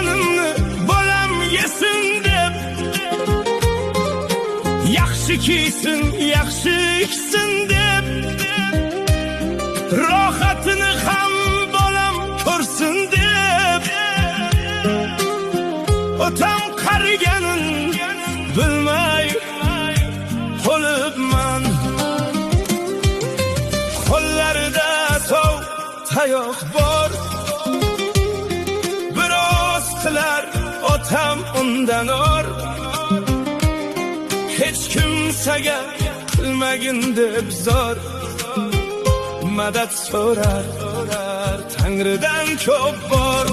qonimni bolam yesin deb, yaxshi kiysin, yaxshi ichsin deb, rohatini ham bolam ko'rsin deb, otam qariganin bilmay qolibman. Qo'llarida sov tayoq bor, biroz qilar otam undan or. Hech kimsaga qilmagin deb zor, madad so'rar Tangridan ko'p bor.